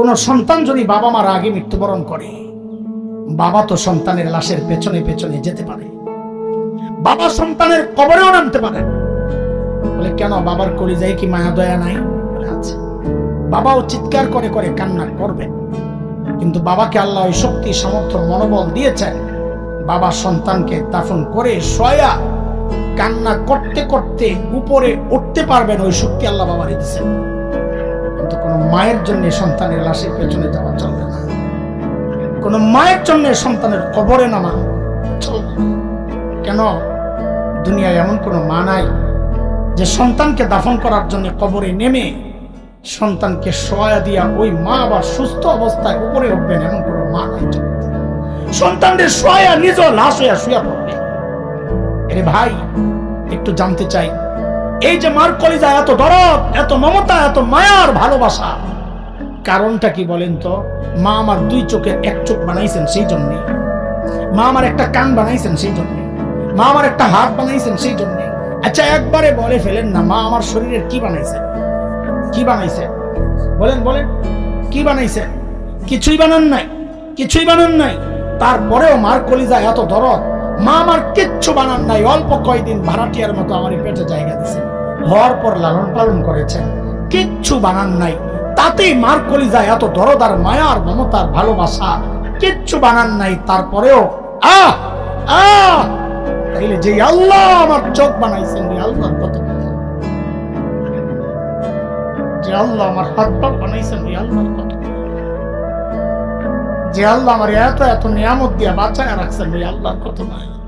কোন সন্তান যদি বাবা মার আগে মৃত্যুবরণ করে, বাবা তো সন্তানের লাশের পেছনে পেছনে যেতে পারে, বাবা সন্তানের কবরেও নামতে পারে। বলে কেন, বাবার কলিজায় কি মায়া দয়া নাই? বলে আছে। বাবাও চিৎকার করে করে কান্না করবে, কিন্তু বাবাকে আল্লাহ ওই শক্তি, সামর্থ্য, মনোবল দিয়েছেন। বাবা সন্তানকে দাফন করে শোয়া কান্না করতে করতে উপরে উঠতে পারবেন, ওই শক্তি আল্লাহ বাবারে দিয়েছেন। কিন্তু কোন মায়ের জন্য সন্তানের লাশের পেছনে যাওয়া চলবে না, কোন মায়ের জন্য সন্তানের কবরে নামা চলবে না। কেন, দুনিয়ায় এমন কোন মা নাই যে সন্তানকে দাফন করার জন্য কবরে নেমে সন্তানকে শোয়া দিয়া ওই মা আবার সুস্থ অবস্থায় উপরে উঠবেন, এমন কোন মা নাই। সন্তানদের শোয়া নিজ লাশ হইয়া শুয়া পড়বে। আরে ভাই, একটু জানতে চাই, এই যে মার কলিজা এত দরদ, এত মমতা, এত মায়ার ভালোবাসা, কারণটা কি বলেন তো? মা আমার দুই চোখের এক চোখ বানাইছেন সেই জন্যে, মা আমার একটা কান বানাইছেন সেই জন্যে, মা আমার একটা হাত বানাইছেন সেই জন্যে। আচ্ছা একবারে বলে ফেলেন না, মা আমার শরীরের কি বানাইছেন? কি বানাইছেন বলেন, বলেন কি বানাইছেন? কিছুই বানান নাই, কিছুই বানান নাই। তারপরেও মার কলিজা এত দরদ, মা আমার কিচ্ছু বানান নাই, অল্প কয়দিন ভাড়াটিয়ার মতো আমার পেটে জায়গা দিয়েছেন, হওয়ার পর লালন পালন করেছেন, কিচ্ছু বানান নাই। তাতেই মার কলিজা এত দরদ আর মায়ার মমতার ভালোবাসা, কিচ্ছু বানান নাই। তারপরেও তাইলে যে আল্লাহ আমার চোখ বানাইছেন, আল্লাহর কত কথা, যে আল্লাহ আমার হাত পা বানাইছেন, আল্লাহর কত, যে আল্লাহ আমার এত এত নিয়ামত দিয়া বাঁচায় রাখছেন, আল্লাহর কত মায়া।